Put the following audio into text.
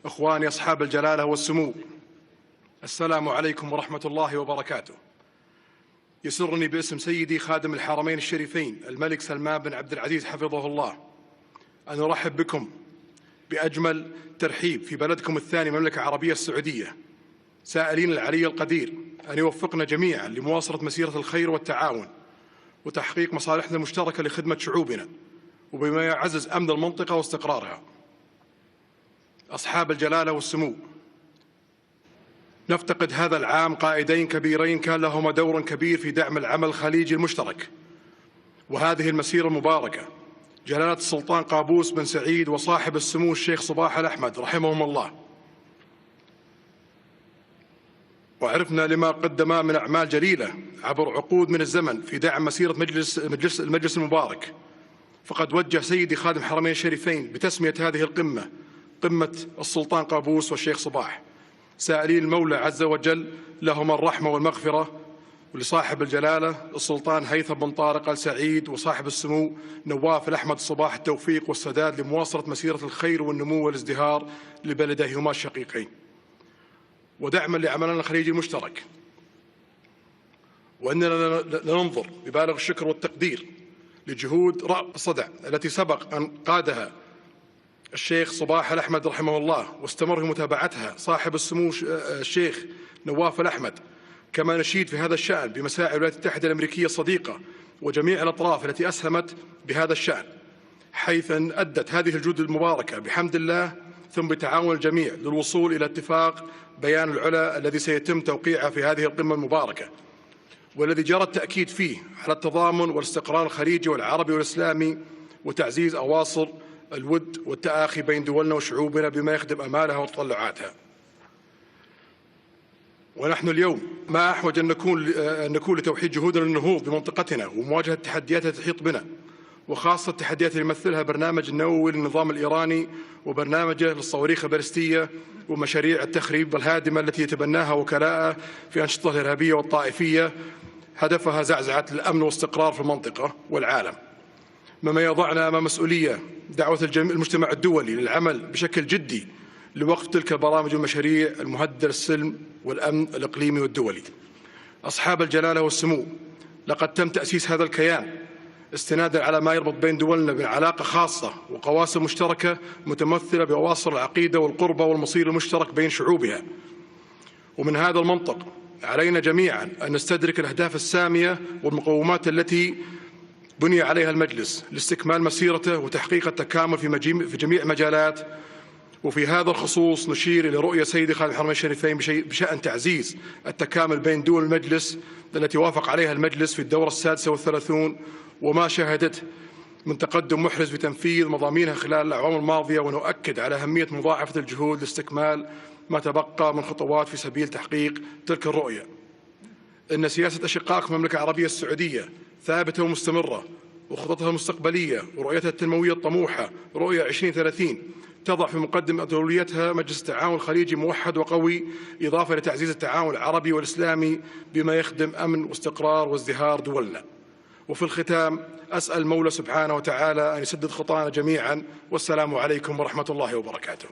إخواني أصحاب الجلالة والسمو، السلام عليكم ورحمة الله وبركاته. يسرني باسم سيدي خادم الحرمين الشريفين الملك سلمان بن عبد العزيز حفظه الله أن أرحب بكم بأجمل ترحيب في بلدكم الثاني المملكة العربية السعودية، سائلين العلي القدير أن يوفقنا جميعا لمواصلة مسيرة الخير والتعاون وتحقيق مصالحنا المشتركة لخدمة شعوبنا وبما يعزز أمن المنطقة واستقرارها. أصحاب الجلالة والسمو، نفتقد هذا العام قائدين كبيرين كان لهما دور كبير في دعم العمل الخليجي المشترك وهذه المسيرة المباركة، جلالة السلطان قابوس بن سعيد وصاحب السمو الشيخ صباح الأحمد رحمهم الله. وعرفنا لما قدما من أعمال جليلة عبر عقود من الزمن في دعم مسيرة المجلس المبارك. فقد وجه سيدي خادم الحرمين الشريفين بتسمية هذه القمة قمة السلطان قابوس والشيخ صباح، سائلين المولى عز وجل لهما الرحمة والمغفرة، ولصاحب الجلالة السلطان هيثم بن طارق آل سعيد وصاحب السمو نواف الأحمد صباح التوفيق والسداد لمواصلة مسيرة الخير والنمو والازدهار لبلديهما الشقيقين، ودعما لعملنا الخليجي المشترك. وأننا لننظر ببالغ الشكر والتقدير لجهود رأى الصدع التي سبق أن قادها الشيخ صباح الأحمد رحمه الله واستمر في متابعتها صاحب السمو الشيخ نواف الأحمد. كما نشيد في هذا الشأن بمساعي الولايات المتحدة الأمريكية الصديقة وجميع الأطراف التي أسهمت بهذا الشأن، حيث أن أدت هذه الجهود المباركة بحمد الله ثم بتعاون الجميع للوصول إلى اتفاق بيان العلا الذي سيتم توقيعه في هذه القمة المباركة، والذي جرى التأكيد فيه على التضامن والاستقرار الخليجي والعربي والإسلامي وتعزيز أواصر الود والتآخي بين دولنا وشعوبنا بما يخدم آمالها وتطلعاتها. ونحن اليوم ما أحوج أن نكون لتوحيد جهودنا للنهوض بمنطقتنا ومواجهة التحديات التي تحيط بنا، وخاصة التحديات اللي يمثلها برنامج النووي للنظام الإيراني وبرنامجه للصواريخ البالستية ومشاريع التخريب الهادمة التي يتبناها وكلاءه في أنشطته الإرهابية والطائفية هدفها زعزعة الأمن والاستقرار في المنطقة والعالم، مما يضعنا أمام مسؤولية دعوة المجتمع الدولي للعمل بشكل جدي لوقف تلك البرامج والمشاريع المهددة للسلم والأمن الإقليمي والدولي. أصحاب الجلالة والسمو، لقد تم تأسيس هذا الكيان استنادا على ما يربط بين دولنا بعلاقة خاصة وقواسم مشتركة متمثلة بأواصر العقيدة والقربة والمصير المشترك بين شعوبها. ومن هذا المنطق علينا جميعا أن نستدرك الأهداف السامية والمقومات التي بني عليها المجلس لاستكمال مسيرته وتحقيق التكامل في جميع مجالات. وفي هذا الخصوص نشير إلى رؤية سيدي خادم الحرمين الشريفين بشأن تعزيز التكامل بين دول المجلس التي وافق عليها المجلس في الدورة السادسة والثلاثون وما شاهدته من تقدم محرز في تنفيذ مضامينها خلال الأعوام الماضية، ونؤكد على أهمية مضاعفة الجهود لاستكمال ما تبقى من خطوات في سبيل تحقيق تلك الرؤية. إن سياسة أشقائكم المملكة العربية السعودية ثابتة ومستمرة، وخططها المستقبلية ورؤيتها التنموية الطموحة رؤية 2030 تضع في مقدم أولويتها مجلس التعاون الخليجي موحد وقوي، إضافة لتعزيز التعاون العربي والإسلامي بما يخدم أمن واستقرار وازدهار دولنا. وفي الختام أسأل المولى سبحانه وتعالى أن يسدد خطانا جميعا، والسلام عليكم ورحمة الله وبركاته.